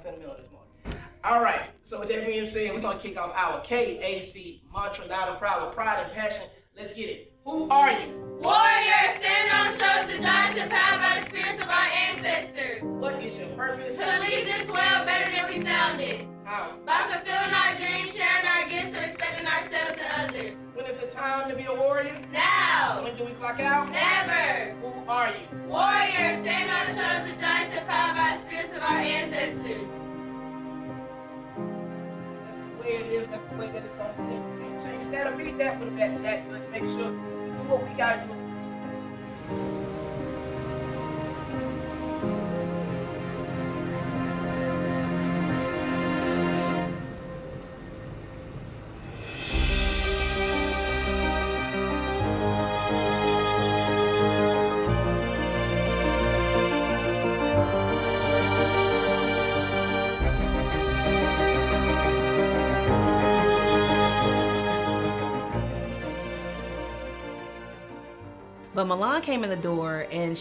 sentimental this morning. All right, so with that being said, we're going to kick off our KAC mantra, loud and proud with pride and passion. Let's get it. Who are you? Warriors, standing on the shoulders of giants empowered by the spirits of our ancestors. What is your purpose? To leave this world better than we found it. How? By fulfilling our dreams, sharing our gifts, and respecting ourselves and others. When is the time to be a warrior? Now. When do we clock out? Never. Who are you? Warriors, standing on the shoulders of giants empowered by the spirits of our ancestors. That's the way it is. That's the way that it's going to be. We can't change that or beat that. Put it back, Jack. So let's make sure we do what we got to do. But Milan came in the door and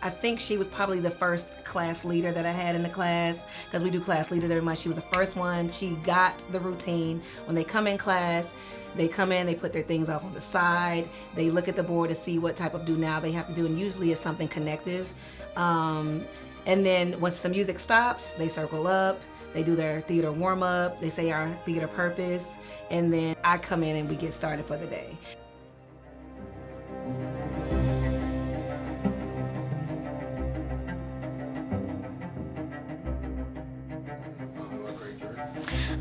I think she was probably the first class leader that I had in the class, because we do class leaders every month. She was the first one. She got the routine. When they come in class, they come in, they put their things off on the side, they look at the board to see what type of do now they have to do, and usually it's something connective. And then once the music stops, they circle up, they do their theater warm-up, they say our theater purpose, and then I come in and we get started for the day.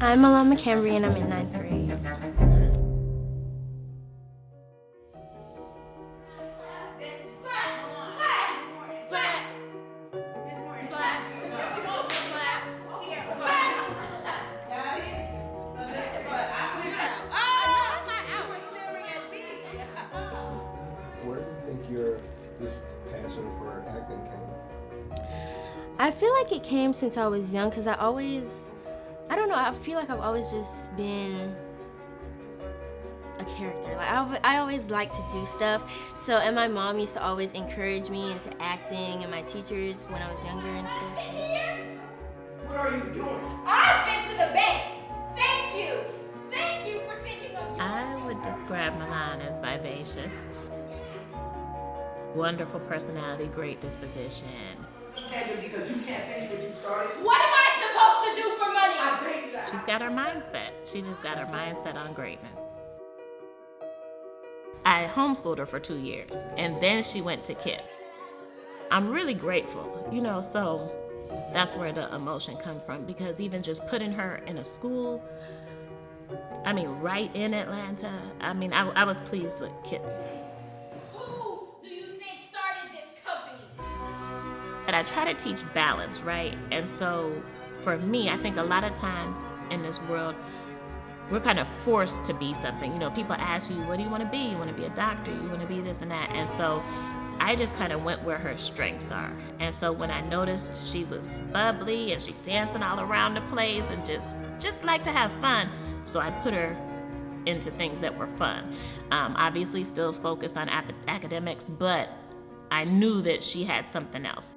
I'm Alana McCambry and I'm in 9th grade. Where do you think this passion for acting came? I feel like it came since I was young because I don't know, I feel like I've always just been a character. Like I always like to do stuff. So, and my mom used to always encourage me into acting, and my teachers when I was younger and stuff. What are you doing? I've been to the bank. Thank you. Thank you for thinking of me. I would describe Milan as vivacious. Wonderful personality, great disposition. Because you can't finish what you started. What am I supposed to do for money? I'll take that. She's got her mindset. She just got her mindset on greatness. I homeschooled her for 2 years, and then she went to Kipp. I'm really grateful, so that's where the emotion comes from, because even just putting her in a school, right in Atlanta, I was pleased with Kipp. Who do you think started this company? But I try to teach balance, right? And so for me, I think a lot of times in this world, we're kind of forced to be something. People ask you, what do you want to be? You want to be a doctor? You want to be this and that? And so I just kind of went where her strengths are. And so when I noticed she was bubbly and she dancing all around the place and just like to have fun, so I put her into things that were fun. Obviously still focused on academics, but I knew that she had something else.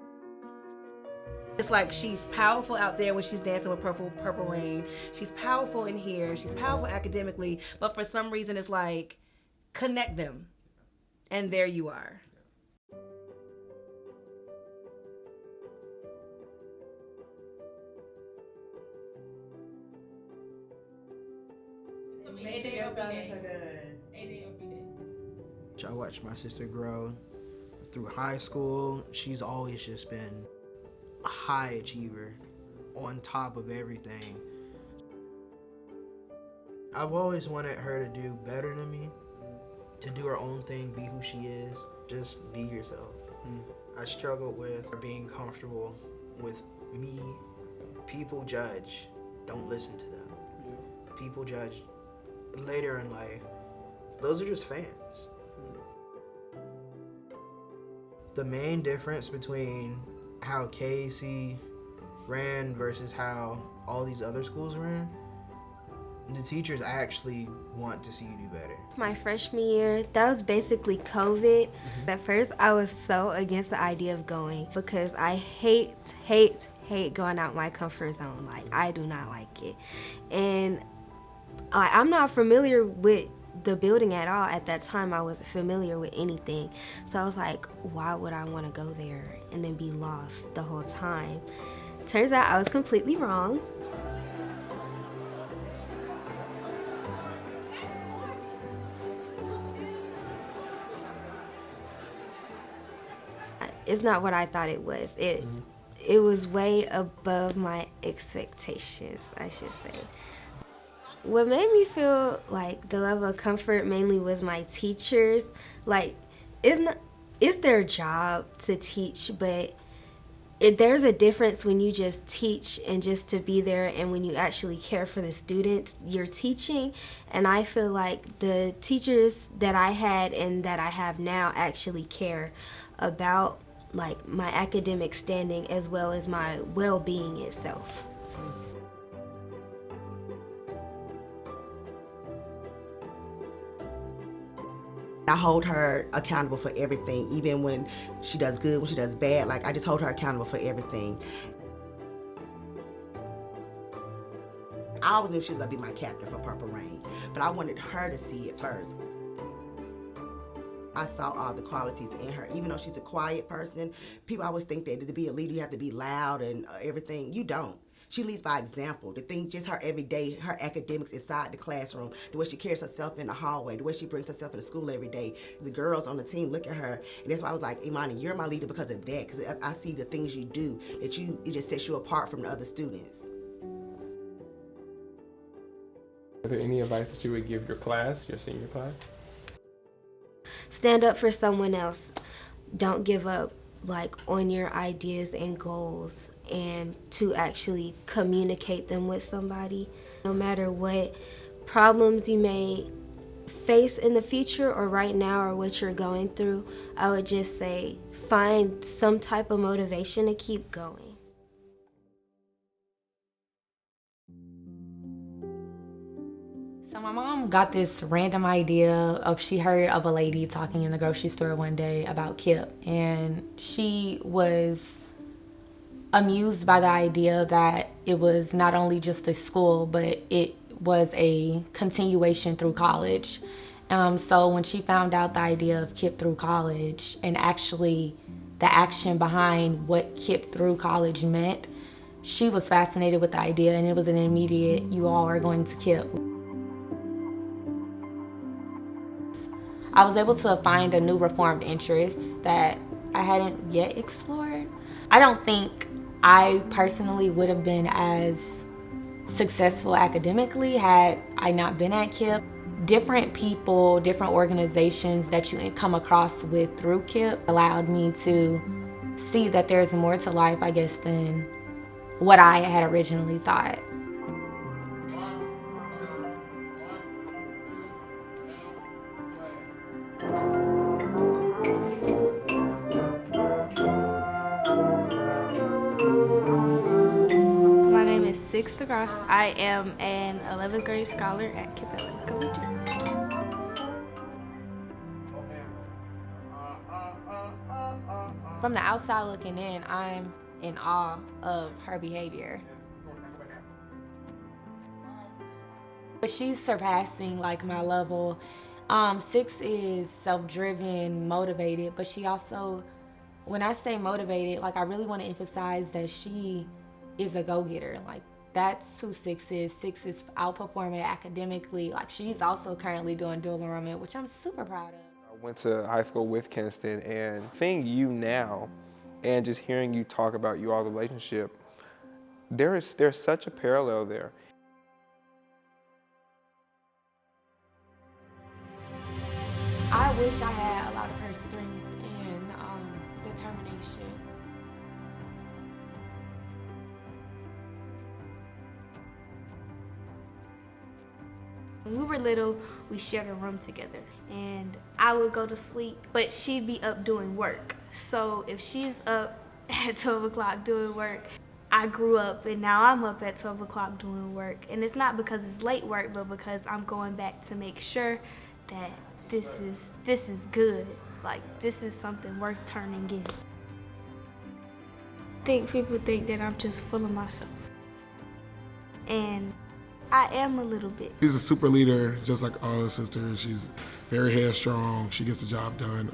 It's like she's powerful out there when she's dancing with Purple Rain. She's powerful in here. She's powerful academically, but for some reason it's like, connect them. And there you are. I watched my sister grow through high school. She's always just been a high achiever, on top of everything. I've always wanted her to do better than me, to do her own thing, be who she is, just be yourself. I struggled with her being comfortable with me. People judge, don't listen to them. People judge later in life. Those are just fans. The main difference between how KAC ran versus how all these other schools ran, the teachers actually want to see you do better. My freshman year, that was basically COVID. At first, I was so against the idea of going because I hate hate going out my comfort zone. Like, I do not like it. And I'm not familiar with the building at all. At that time, I wasn't familiar with anything. So I was like, why would I want to go there and then be lost the whole time? Turns out I was completely wrong. It's not what I thought it was. It was way above my expectations, I should say. What made me feel like the level of comfort mainly was my teachers. Like, it's their job to teach, but there's a difference when you just teach and just to be there, and when you actually care for the students you're teaching. And I feel like the teachers that I had and that I have now actually care about like my academic standing as well as my well-being itself. I hold her accountable for everything, even when she does good, when she does bad. Like, I just hold her accountable for everything. I always knew she was gonna be my captain for Purple Rain, but I wanted her to see it first. I saw all the qualities in her. Even though she's a quiet person, people always think that to be a leader, you have to be loud and everything. You don't. She leads by example. The thing, just her every day, her academics inside the classroom, the way she carries herself in the hallway, the way she brings herself into school every day. The girls on the team look at her, and that's why I was like, Imani, you're my leader because of that, because I see the things you do, that it just sets you apart from the other students. Are there any advice that you would give your class, your senior class? Stand up for someone else. Don't give up like on your ideas and goals, and to actually communicate them with somebody. No matter what problems you may face in the future or right now or what you're going through, I would just say find some type of motivation to keep going. So my mom got this random idea of, she heard of a lady talking in the grocery store one day about Kipp, and she was amused by the idea that it was not only just a school, but it was a continuation through college. So when she found out the idea of Kipp through college and actually the action behind what Kipp through college meant, she was fascinated with the idea, and it was an immediate, you all are going to Kipp. I was able to find a new reformed interest that I hadn't yet explored. I don't think I personally would have been as successful academically had I not been at Kipp. Different people, different organizations that you come across with through Kipp allowed me to see that there's more to life, I guess, than what I had originally thought. My name is Six DeGrosse. I am an 11th grade scholar at Kipp Collegiate. From the outside looking in, I'm in awe of her behavior. But she's surpassing like my level. Six is self-driven, motivated, but she also, when I say motivated, like I really want to emphasize that she is a go-getter. Like that's who Six is. Six is outperforming academically. Like she's also currently doing dual enrollment, which I'm super proud of. I went to high school with Kinston, and seeing you now and just hearing you talk about you all's relationship, there's such a parallel there. I wish I had a lot of her strength and determination. When we were little, we shared a room together, and I would go to sleep, but she'd be up doing work. So if she's up at 12 o'clock doing work, I grew up and now I'm up at 12 o'clock doing work. And it's not because it's late work, but because I'm going back to make sure that this is good. Like, this is something worth turning in. think people think that I'm just full of myself. And I am a little bit. She's a super leader, just like all her sisters. She's very headstrong. She gets the job done.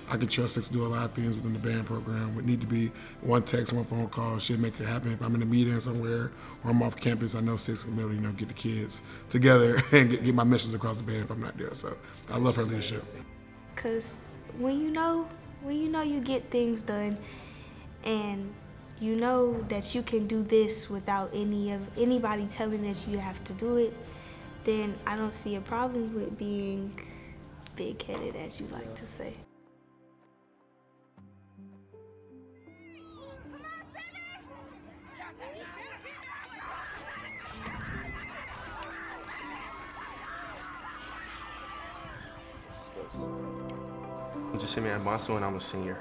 I can trust her to do a lot of things within the band program. Would need to be one text, one phone call. She'll make it happen. If I'm in a meeting somewhere or I'm off campus, I know Six can be able to, get the kids together and get my messages across the band if I'm not there. So I love her leadership. Cause when you know you get things done, and you know that you can do this without anybody telling that you have to do it, then I don't see a problem with being big-headed, as you like to say. Just sent me at Boston when I'm a senior.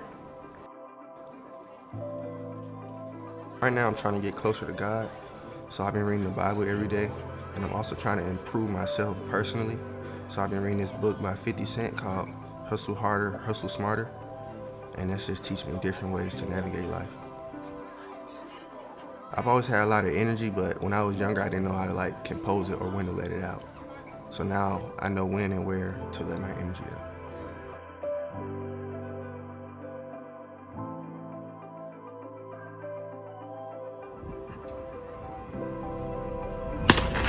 Right now I'm trying to get closer to God, so I've been reading the Bible every day, and I'm also trying to improve myself personally. So I've been reading this book by 50 Cent called Hustle Harder, Hustle Smarter, and that's just teaching me different ways to navigate life. I've always had a lot of energy, but when I was younger I didn't know how to compose it or when to let it out. So now I know when and where to let my energy out.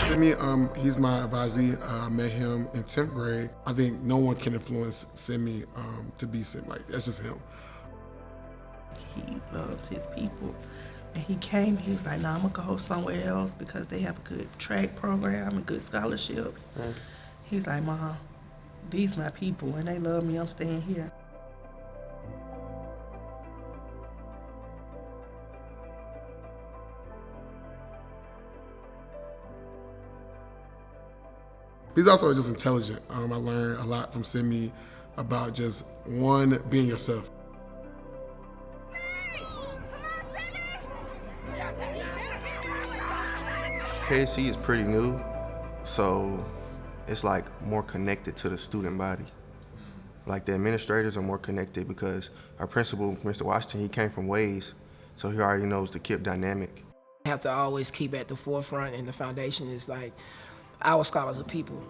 Simi, he's my advisee. I met him in 10th grade. I think no one can influence Simi to be Simi. That's just him. He loves his people. And he came, he was like, nah, I'm gonna go somewhere else because they have a good track program and good scholarships. He's like, Mom, these my people and they love me, I'm staying here. He's also just intelligent. I learned a lot from Simi about just, one, being yourself. KC is pretty new, so it's more connected to the student body. The administrators are more connected because our principal, Mr. Washington, he came from Ways, so he already knows the Kipp dynamic. You have to always keep at the forefront, and the foundation is our scholars are people.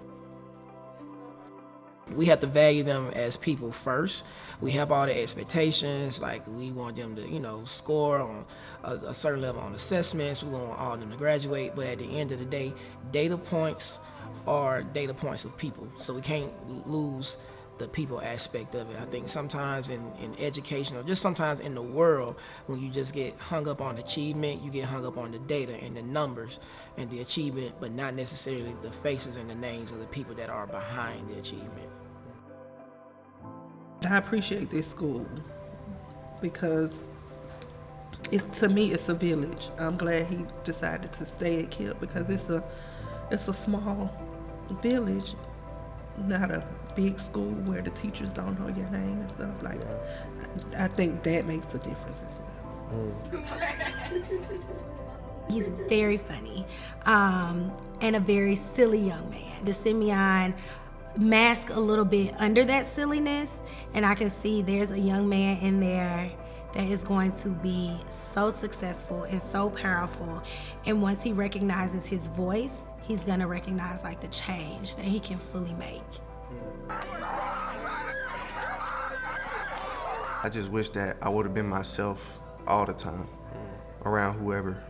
We have to value them as people first. We have all the expectations, we want them to, score on a certain level on assessments. We want all of them to graduate, but at the end of the day, data points are data points of people. So we can't lose the people aspect of it. I think sometimes in education, or just sometimes in the world, when you just get hung up on achievement, you get hung up on the data and the numbers and the achievement, but not necessarily the faces and the names of the people that are behind the achievement. I appreciate this school because to me it's a village. I'm glad he decided to stay at Kipp because it's a small village, not a big school where the teachers don't know your name and stuff like that. I think that makes a difference as well. He's very funny and a very silly young man. The Simeon mask a little bit under that silliness, and I can see there's a young man in there that is going to be so successful and so powerful. And once he recognizes his voice, he's gonna recognize the change that he can fully make. I just wish that I would have been myself all the time, around whoever.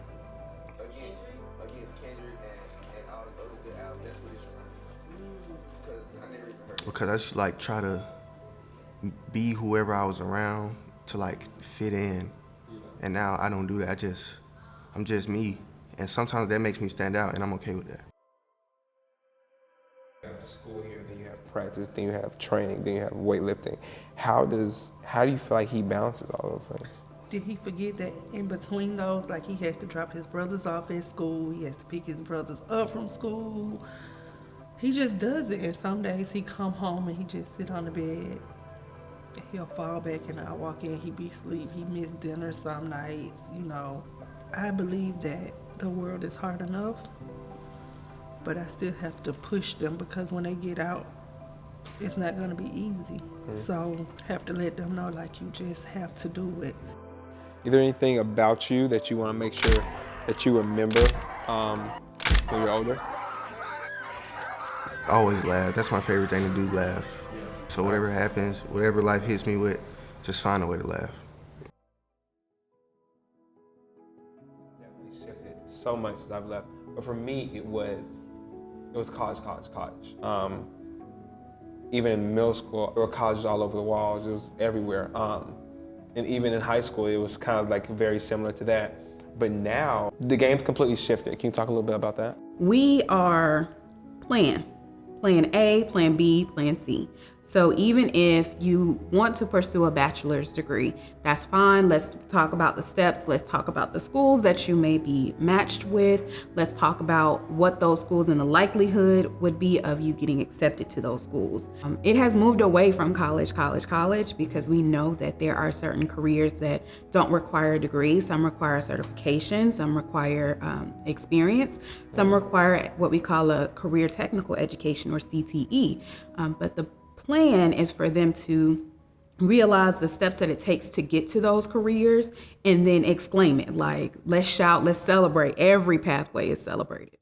Because I just try to be whoever I was around to fit in, and now I don't do that. I'm just me, and sometimes that makes me stand out, and I'm okay with that. You have school here, then you have practice, then you have training, then you have weightlifting. How do you feel like he balances all those things? Did he forget that in between those, he has to drop his brothers off at school, he has to pick his brothers up from school? He just does it, and some days he come home and he just sit on the bed. He'll fall back and I'll walk in, he be asleep, he miss dinner some nights, I believe that the world is hard enough, but I still have to push them because when they get out, it's not gonna be easy. So have to let them know you just have to do it. Is there anything about you that you want to make sure that you remember when you're older? I always laugh. That's my favorite thing to do, laugh. So whatever happens, whatever life hits me with, just find a way to laugh. Definitely shifted so much since I've left. But for me, it was college. Even in middle school, there were colleges all over the walls. It was everywhere. And even in high school, it was kind of like very similar to that. But now, the game's completely shifted. Can you talk a little bit about that? We are plan A, plan B, plan C. So even if you want to pursue a bachelor's degree, that's fine. Let's talk about the steps. Let's talk about the schools that you may be matched with. Let's talk about what those schools and the likelihood would be of you getting accepted to those schools. It has moved away from college, because we know that there are certain careers that don't require a degree. Some require certification, some require experience, some require what we call a career technical education, or CTE. But the plan is for them to realize the steps that it takes to get to those careers and then exclaim it. Like, let's shout, let's celebrate. Every pathway is celebrated.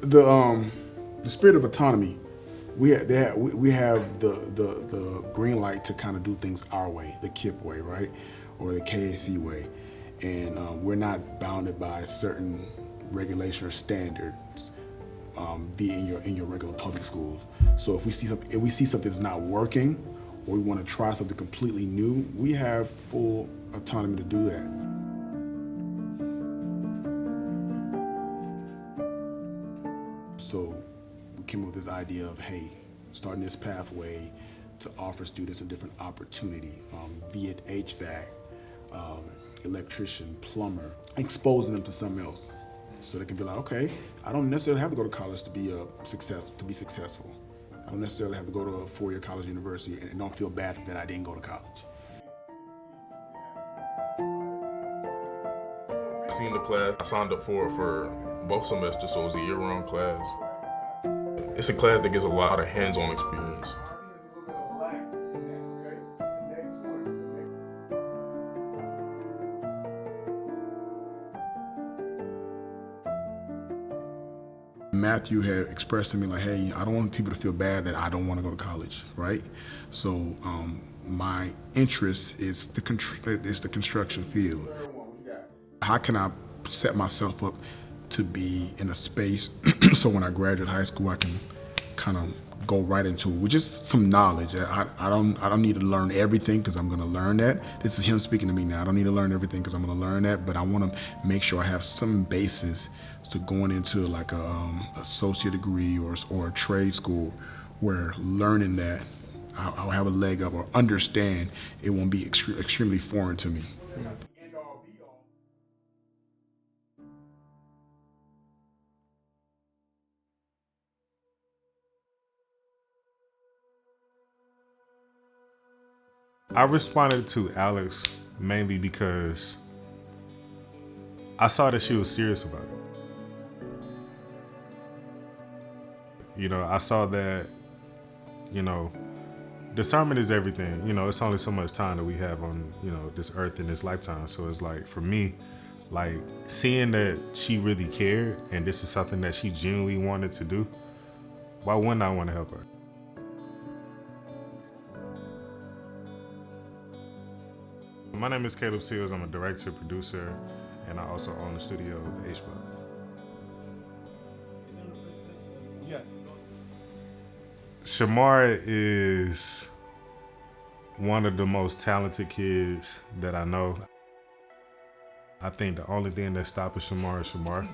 The spirit of autonomy. We have the green light to kind of do things our way, the Kipp way, right, or the KAC way. And we're not bounded by certain regulation or standards, be in your regular public schools. So if we see something that's not working, or we want to try something completely new, we have full autonomy to do that. So we came up with this idea of, hey, starting this pathway to offer students a different opportunity, be it HVAC, electrician, plumber, exposing them to something else, so they can be like, okay, I don't necessarily have to go to college to be successful. I don't necessarily have to go to a four-year college university and don't feel bad that I didn't go to college. I seen the class. I signed up for both semesters, so it was a year-round class. It's a class that gives a lot of hands-on experience. Matthew had expressed to me like, hey, I don't want people to feel bad that I don't want to go to college, right? So my interest is the construction field. How can I set myself up to be in a space so when I graduate high school, I can kind of go right into it with just some knowledge. I don't need to learn everything because I'm going to learn that. This is him speaking to me now. I don't need to learn everything because I'm going to learn that, but I want to make sure I have some basis to going into like a associate degree or a trade school where learning that I'll have a leg up or understand it won't be extremely foreign to me. I responded to Alex mainly because I saw that she was serious about it. You know, I saw that, you know, discernment is everything. You know, it's only so much time that we have on, you know, this earth in this lifetime. So it's like, for me, like seeing that she really cared and this is something that she genuinely wanted to do, why wouldn't I want to help her? My name is Caleb Seals. I'm a director, producer, and I also own the studio, HBUG. Yes. Shamar is one of the most talented kids that I know. I think the only thing that's stopping Shamar is Shamar.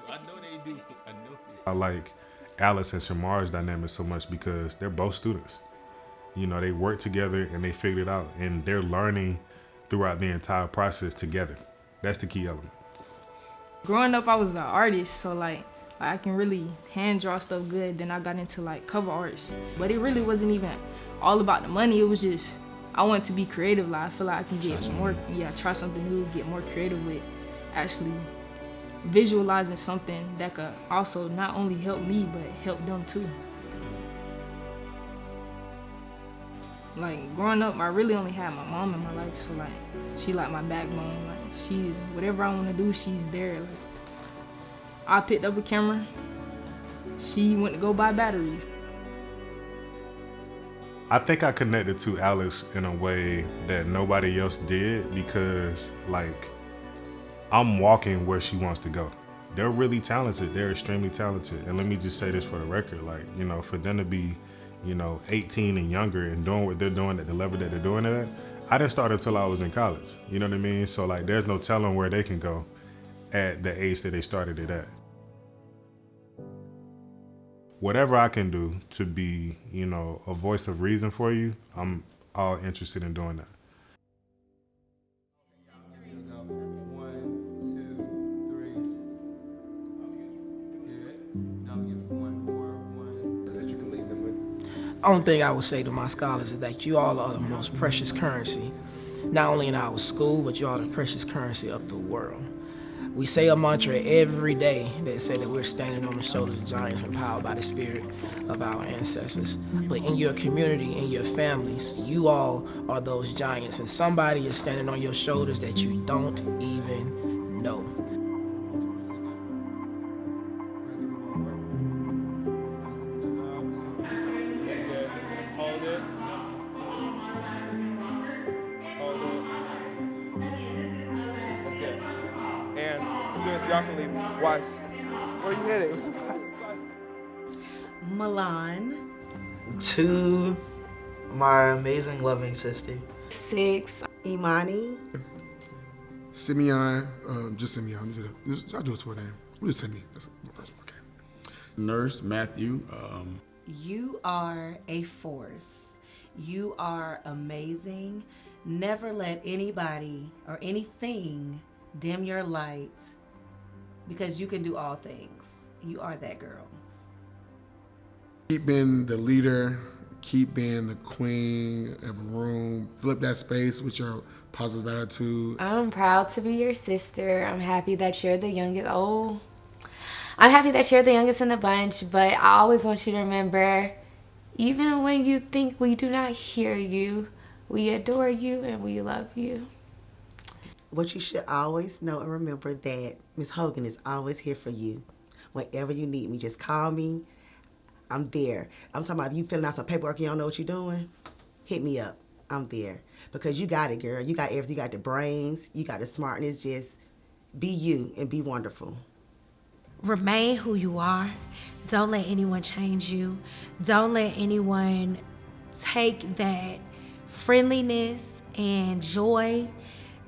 I know they do. I know. I like Alice and Shamar's dynamic so much because they're both students. You know, they work together and they figured it out, and they're learning throughout the entire process together. That's the key element. Growing up, I was an artist, so like I can really hand draw stuff good. Then I got into like cover arts, but it really wasn't even all about the money. It was just I wanted to be creative. Like I feel like I can get more, try something new, get more creative with actually visualizing something that could also not only help me but help them too. Like growing up, I really only had my mom in my life, so like she like my backbone. Like she, whatever I want to do, she's there. Like I picked up a camera, she went to go buy batteries. I think I connected to Alex in a way that nobody else did because like I'm walking where she wants to go. They're really talented. They're extremely talented. And let me just say this for the record, like, you know, for them to be, you know, 18 and younger and doing what they're doing at the level that they're doing it at, I didn't start until I was in college. You know what I mean? So like, there's no telling where they can go at the age that they started it at. Whatever I can do to be, you know, a voice of reason for you, I'm all interested in doing that. Only thing I would say to my scholars is that you all are the most precious currency, not only in our school, but you are the precious currency of the world. We say a mantra every day that say that we're standing on the shoulders of giants empowered by the spirit of our ancestors. But in your community, in your families, you all are those giants, and somebody is standing on your shoulders that you don't even know. Y'all can leave. Watch. Where you headed? Milan. 2, my amazing loving sister. 6. Imani. Simeon, just Simeon. I'll do his full name. We'll just Simeon. That's okay. Nurse Matthew. You are a force. You are amazing. Never let anybody or anything dim your light, because you can do all things. You are that girl. Keep being the leader, keep being the queen of a room, flip that space with your positive attitude. I'm proud to be your sister. I'm happy that you're the youngest. I'm happy that you're the youngest in the bunch, but I always want you to remember, even when you think we do not hear you, we adore you and we love you. What you should always know and remember that Miss Hogan is always here for you. Whenever you need me, just call me. I'm there. I'm talking about if you filling out some paperwork, you don't know what you're doing, hit me up. I'm there. Because you got it, girl. You got everything. You got the brains. You got the smartness. Just be you and be wonderful. Remain who you are. Don't let anyone change you. Don't let anyone take that friendliness and joy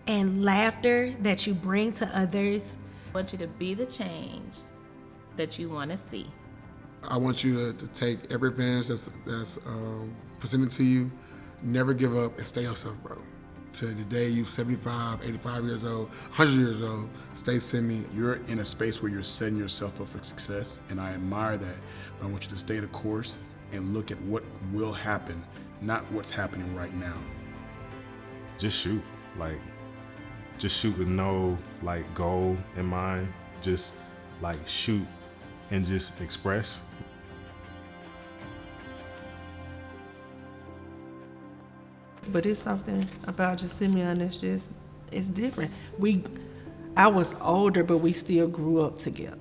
and laughter that you bring to others. I want you to be the change that you want to see. I want you to take every advantage that's presented to you. Never give up and stay yourself, bro. To the day you're 75, 85 years old, 100 years old, stay Simi. You're in a space where you're setting yourself up for success, and I admire that. But I want you to stay the course and look at what will happen, not what's happening right now. Just shoot. Just shoot with no goal in mind. Just shoot and just express. But it's something about just Simeon that's just, it's different. I was older, but we still grew up together.